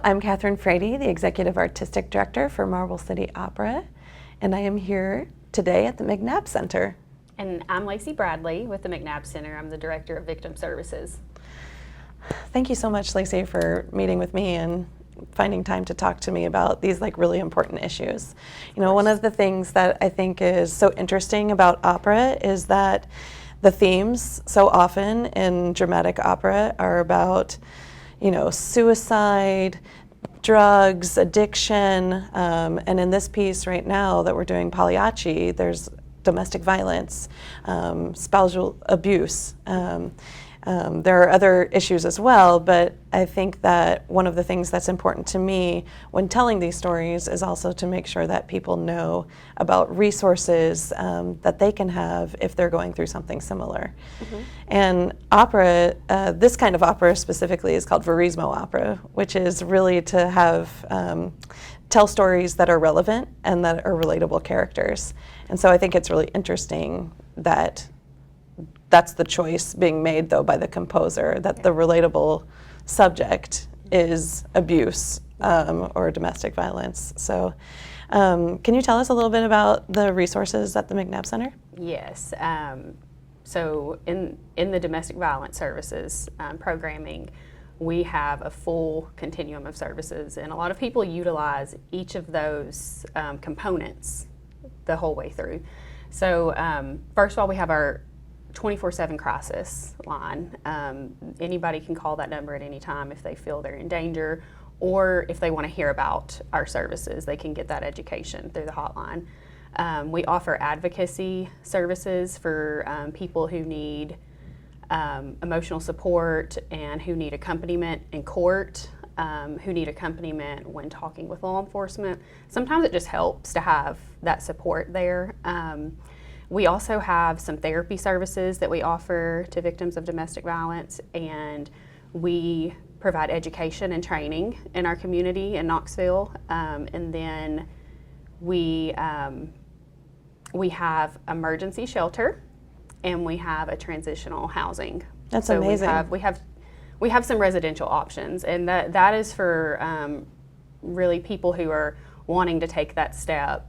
I'm Kathryn Frady, the Executive Artistic Director for Marble City Opera, and I am here today at the McNabb Center. And I'm Lacy Bradley with the McNabb Center. I'm the Director of Victim Services. Thank you so much, Lacy, for meeting with me and finding time to talk to me about these really important issues. You know, one of the things that I think is so interesting about opera is that the themes so often in dramatic opera are about, suicide, drugs, addiction, and in this piece right now that we're doing, Pagliacci, there's domestic violence, spousal abuse. There are other issues as well, but I think that one of the things that's important to me when telling these stories is also to make sure that people know about resources that they can have if they're going through something similar. Mm-hmm. And opera, this kind of opera specifically is called verismo opera, which is really to have tell stories that are relevant and that are relatable characters. And so I think it's really interesting that that's the choice being made, though, by the composer, that the relatable subject is abuse or domestic violence. So can you tell us a little bit about the resources at the McNabb Center? Yes. So in the domestic violence services programming, we have a full continuum of services, and a lot of people utilize each of those components the whole way through. So first of all, we have our 24/7 crisis line. Anybody can call that number at any time if they feel they're in danger, or if they want to hear about our services, they can get that education through the hotline. We offer advocacy services for people who need emotional support and who need accompaniment in court, who need accompaniment when talking with law enforcement. Sometimes it just helps to have that support there. We also have some therapy services that we offer to victims of domestic violence, and we provide education and training in our community in Knoxville. And then we have emergency shelter, and we have a transitional housing. That's amazing. We have some residential options, and that is for really people who are wanting to take that step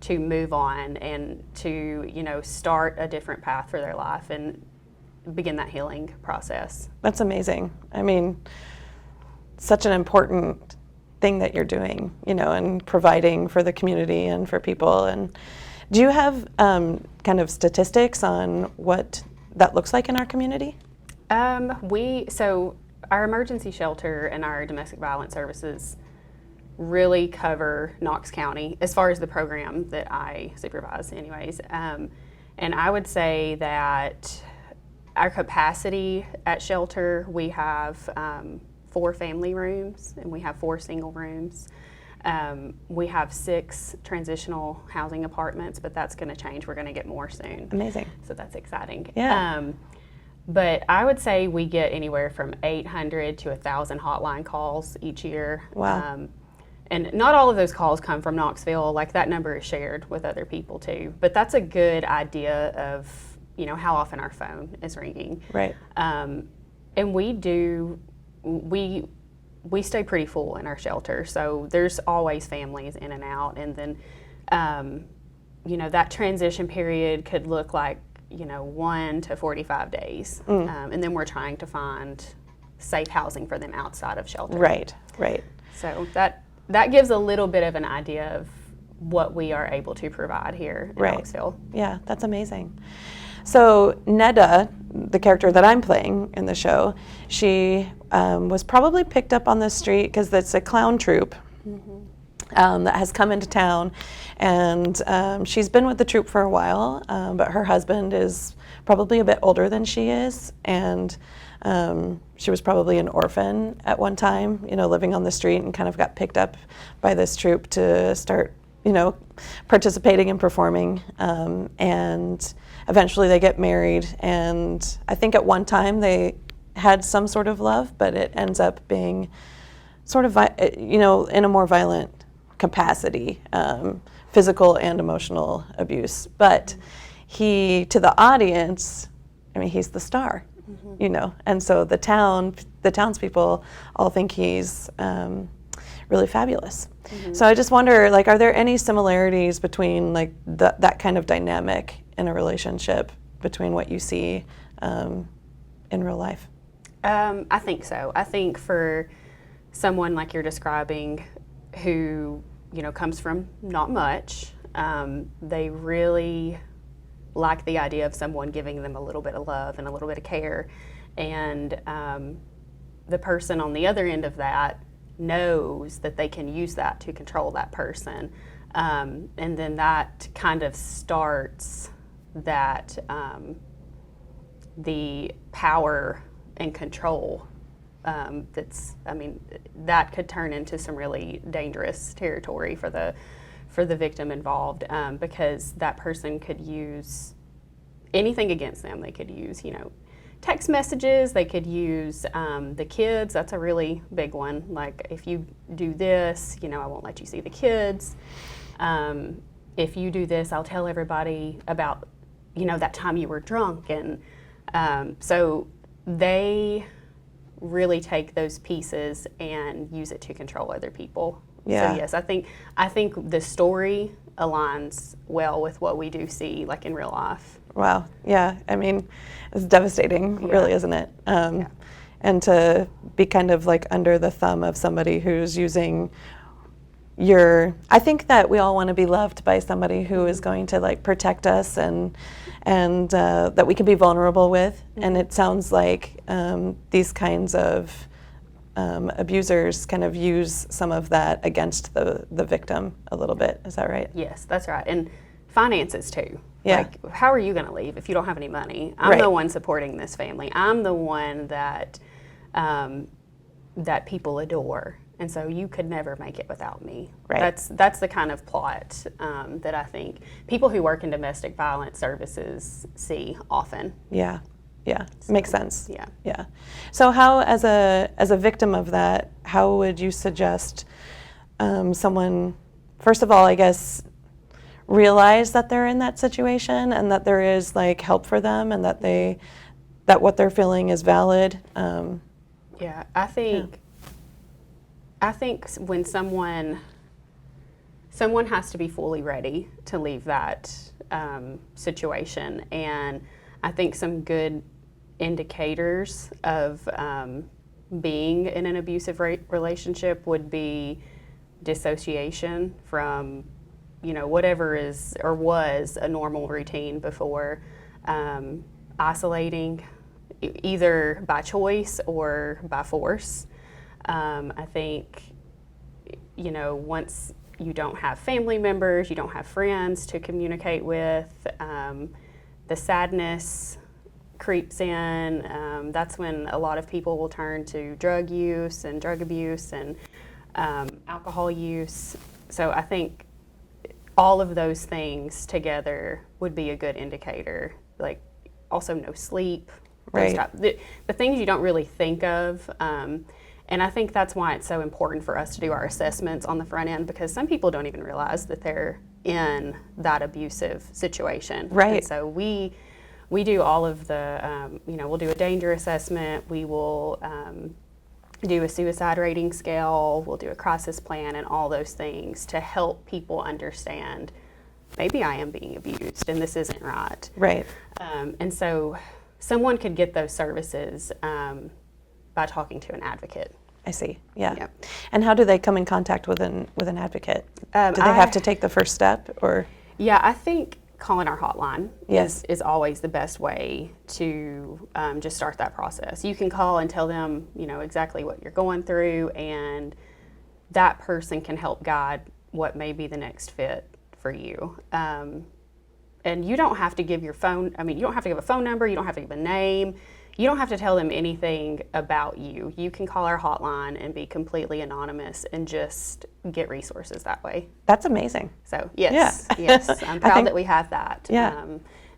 to move on and to start a different path for their life and begin that healing process. That's amazing. I mean, such an important thing that you're doing, and providing for the community and for people. And do you have kind of statistics on what that looks like in our community? So our emergency shelter and our domestic violence services really cover Knox County as far as the program that I supervise anyways. And I would say that our capacity at shelter, we have 4 family rooms and we have 4 single rooms. We have 6 transitional housing apartments, but that's going to change. We're going to get more soon. Amazing. So that's exciting. Yeah. But I would say we get anywhere from 800 to 1,000 hotline calls each year. Wow. And not all of those calls come from Knoxville. Like, that number is shared with other people too. But that's a good idea of, how often our phone is ringing. Right. And we stay pretty full in our shelter. So there's always families in and out. And then, that transition period could look like, 1 to 45 days. And then we're trying to find safe housing for them outside of shelter. Right. So that gives a little bit of an idea of what we are able to provide here in Knoxville. Yeah, that's amazing. So Neda, the character that I'm playing in the show, she was probably picked up on the street because it's a clown troupe that has come into town, and she's been with the troupe for a while, but her husband is probably a bit older than she is, and she was probably an orphan at one time, living on the street, and kind of got picked up by this troupe to start, participating and performing. And eventually they get married, and I think at one time they had some sort of love, but it ends up being sort of, in a more violent capacity, physical and emotional abuse. But he, to the audience, he's the star. And so the townspeople all think he's really fabulous. So I just wonder, like, are there any similarities between like that kind of dynamic in a relationship between what you see in real life? I think so. I think for someone like you're describing who, comes from not much, they really like the idea of someone giving them a little bit of love and a little bit of care. And the person on the other end of that knows that they can use that to control that person. And then that kind of starts that the power and control that could turn into some really dangerous territory for the victim involved, because that person could use anything against them. They could use, text messages. They could use the kids. That's a really big one. Like, if you do this, I won't let you see the kids. If you do this, I'll tell everybody about, that time you were drunk. And so they really take those pieces and use it to control other people. Yeah. So yes, I think the story aligns well with what we do see, like, in real life. Wow. Yeah. I mean, it's devastating, really, isn't it? And to be kind of like under the thumb of somebody who's using I think that we all want to be loved by somebody who is going to like protect us and that we can be vulnerable with. And it sounds like these kinds of abusers kind of use some of that against the victim a little bit. Is that right? Yes, that's right. And finances too. Yeah. Like, how are you going to leave if you don't have any money? I'm the one supporting this family. I'm the one that that people adore. And so you could never make it without me. Right. That's the kind of plot that I think people who work in domestic violence services see often. Yeah. Yeah. Makes sense. Yeah. Yeah. So how, as a victim of that, how would you suggest someone, first of all, I guess, realize that they're in that situation and that there is like help for them and that what they're feeling is valid? Yeah, I think when someone has to be fully ready to leave that situation, and I think some good indicators of being in an abusive relationship would be dissociation from, whatever is or was a normal routine before, isolating either by choice or by force. I think, once you don't have family members, you don't have friends to communicate with, the sadness creeps in. That's when a lot of people will turn to drug use and drug abuse and alcohol use. So I think all of those things together would be a good indicator. Like, also no sleep. Right. The things you don't really think of. And I think that's why it's so important for us to do our assessments on the front end, because some people don't even realize that they're in that abusive situation. Right. And so we do all of the, we'll do a danger assessment. We will do a suicide rating scale. We'll do a crisis plan and all those things to help people understand, maybe I am being abused and this isn't right. Right. And so someone could get those services by talking to an advocate. I see. Yeah. Yep. And how do they come in contact with an advocate? Do they have to take the first step, or? Yeah, I think calling our hotline Yes. is always the best way to just start that process. You can call and tell them, exactly what you're going through, and that person can help guide what may be the next fit for you. And you don't have to give you don't have to give a phone number, you don't have to give a name. You don't have to tell them anything about you. You can call our hotline and be completely anonymous and just get resources that way. That's amazing. So yes, yes, I'm proud that we have that. Yeah.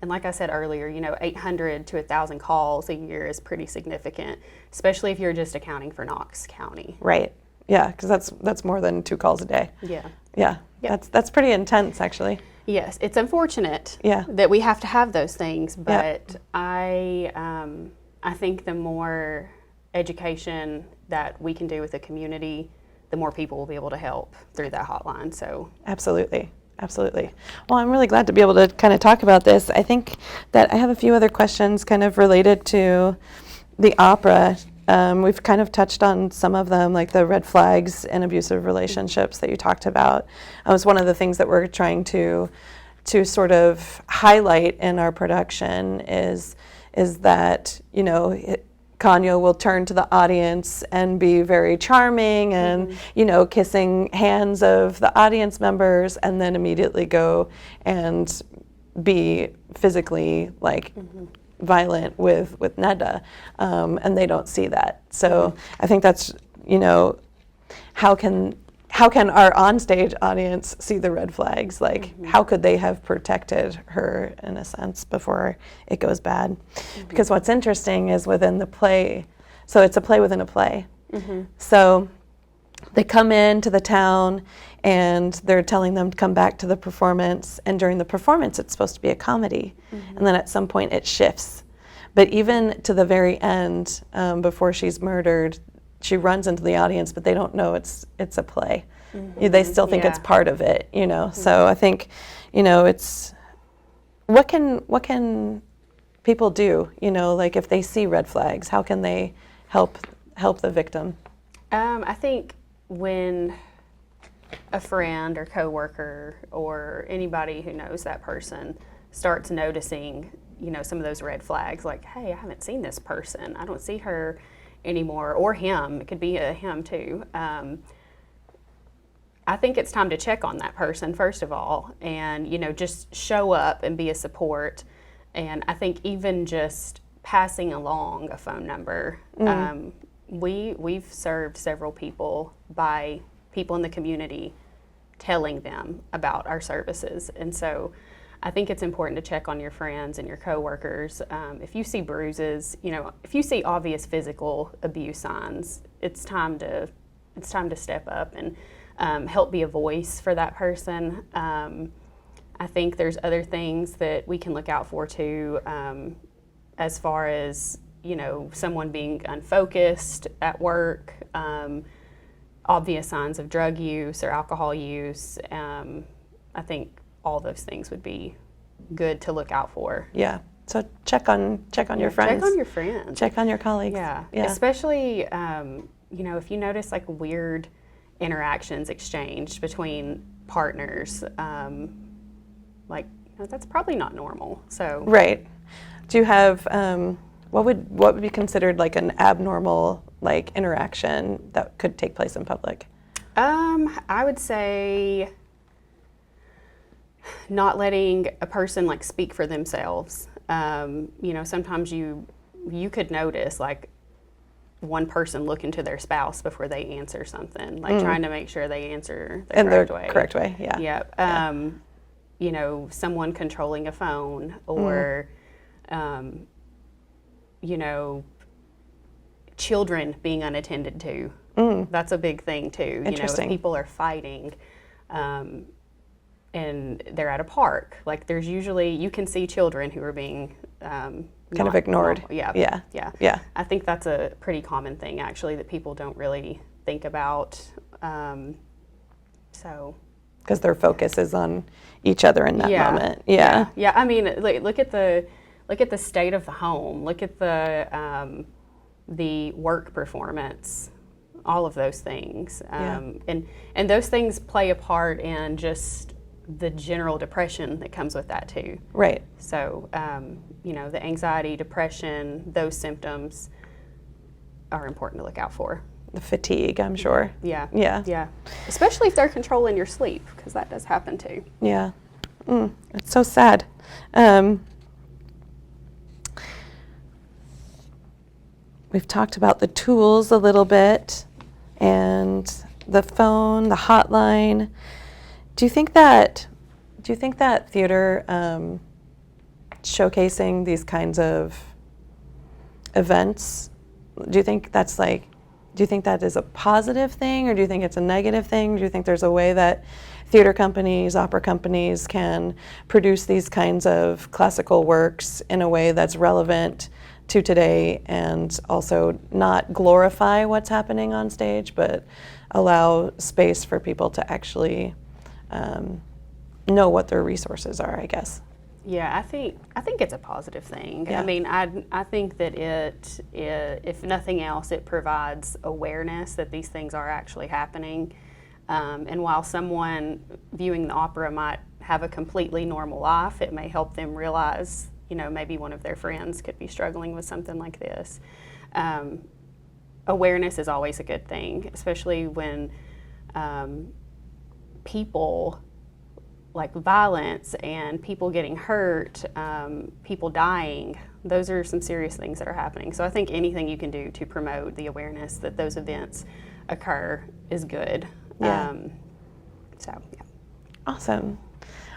And like I said earlier, 800 to 1,000 calls a year is pretty significant, especially if you're just accounting for Knox County. Right. Yeah, because that's more than 2 calls a day. Yeah. Yeah. Yep. That's pretty intense, actually. Yes, it's unfortunate Yeah. that we have to have those things, but Yeah. I think the more education that we can do with the community the more people will be able to help through that hotline. So Absolutely. Absolutely. Well, I'm really glad to be able to kind of talk about this. I think that I have a few other questions kind of related to the opera. We've kind of touched on some of them, like the red flags and abusive relationships that you talked about. It was one of the things that we're trying to sort of highlight in our production is that, Kanya will turn to the audience and be very charming and, kissing hands of the audience members, and then immediately go and be physically violent with Neda, and they don't see that. So I think that's, how can our onstage audience see the red flags? How could they have protected her, in a sense, before it goes bad? Because what's interesting is within the play, so it's a play within a play. So they come into the town and they're telling them to come back to the performance, and during the performance it's supposed to be a comedy, and then at some point it shifts. But even to the very end, before she's murdered, she runs into the audience, but they don't know it's a play. They still think it's part of it, So I think, it's what can people do, if they see red flags, how can they help the victim? I think when a friend or coworker or anybody who knows that person starts noticing, some of those red flags, like, hey, I haven't seen this person, I don't see her anymore, or him, it could be a him too. I think it's time to check on that person first of all, and just show up and be a support. And I think even just passing along a phone number, we've served several people by people in the community telling them about our services, and so I think it's important to check on your friends and your coworkers. If you see bruises, if you see obvious physical abuse signs, it's time to step up and help be a voice for that person. I think there's other things that we can look out for too, as far as someone being unfocused at work, obvious signs of drug use or alcohol use. I think all those things would be good to look out for. Yeah. So check on your friends. Check on your friends. Check on your colleagues. Yeah. Especially, if you notice weird interactions exchanged between partners, that's probably not normal. So. Right. Do you have what would be considered an abnormal interaction that could take place in public? I would say not letting a person speak for themselves. Sometimes you could notice one person look into their spouse before they answer something, trying to make sure they answer the correct way. Yeah. Yep. Someone controlling a phone, or children being unattended to. That's a big thing too. Interesting. If people are fighting, and they're at a park, there's usually, you can see children who are being kind of ignored. Yeah. I think that's a pretty common thing actually that people don't really think about. Because their focus is on each other in that moment. Yeah. I mean, look at the state of the home. Look at the work performance. All of those things, and those things play a part in just the general depression that comes with that too. Right. So, the anxiety, depression, those symptoms are important to look out for. The fatigue, I'm sure. Yeah. Especially if they're controlling your sleep, because that does happen too. Yeah. It's so sad. We've talked about the tools a little bit, and the phone, the hotline. Do you think that theater showcasing these kinds of events, do you think that is a positive thing, or do you think it's a negative thing? Do you think there's a way that theater companies, opera companies can produce these kinds of classical works in a way that's relevant to today, and also not glorify what's happening on stage, but allow space for people to actually know what their resources are, I guess. Yeah, I think it's a positive thing. Yeah. I mean, I think that if nothing else, it provides awareness that these things are actually happening. And while someone viewing the opera might have a completely normal life, it may help them realize, maybe one of their friends could be struggling with something like this. Awareness is always a good thing, especially when people, like violence and people getting hurt, people dying, those are some serious things that are happening. So I think anything you can do to promote the awareness that those events occur is good. Yeah. Yeah. Awesome.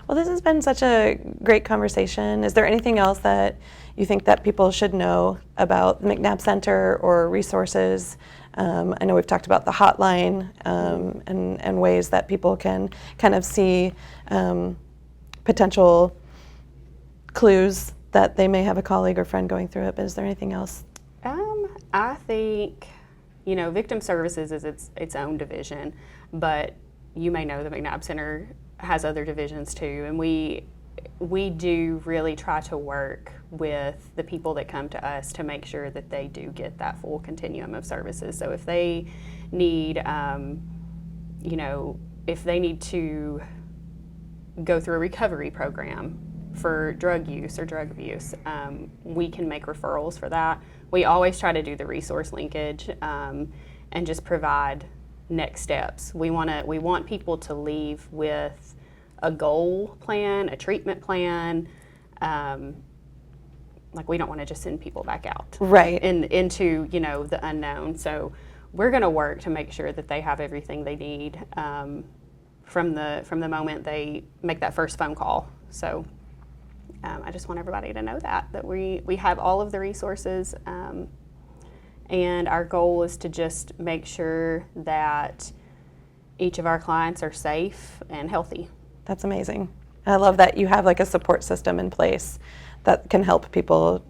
Well, this has been such a great conversation. Is there anything else that you think that people should know about the McNabb Center or resources? I know we've talked about the hotline and ways that people can kind of see potential clues that they may have a colleague or friend going through it, but is there anything else? I think, victim services is its own division, but you may know the McNabb Center has other divisions too, and we do really try to work with the people that come to us to make sure that they do get that full continuum of services. So if they need, if they need to go through a recovery program for drug use or drug abuse, we can make referrals for that. We always try to do the resource linkage and just provide next steps. We want people to leave with a goal plan, a treatment plan. Like, we don't want to just send people back out into the unknown. So we're going to work to make sure that they have everything they need from the moment they make that first phone call. So I just want everybody to know that we have all of the resources, and our goal is to just make sure that each of our clients are safe and healthy. That's amazing. I love that you have like a support system in place that can help people,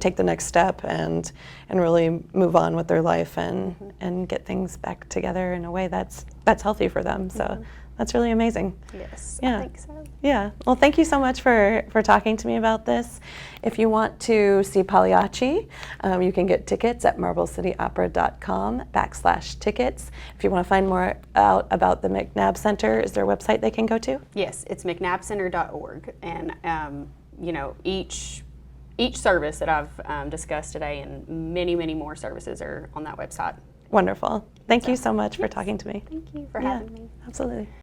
take the next step and really move on with their life and get things back together in a way that's healthy for them. So that's really amazing. Yes, Yeah. I think so. Yeah. Well, thank you so much for talking to me about this. If you want to see Pagliacci, you can get tickets at marblecityopera.com/tickets. If you want to find more out about the McNabb Center, is there a website they can go to? Yes, it's mcnabbcenter.org, and each service that I've discussed today and many, many more services are on that website. Wonderful. Thank you so much for talking to me. Thank you for having me. Absolutely.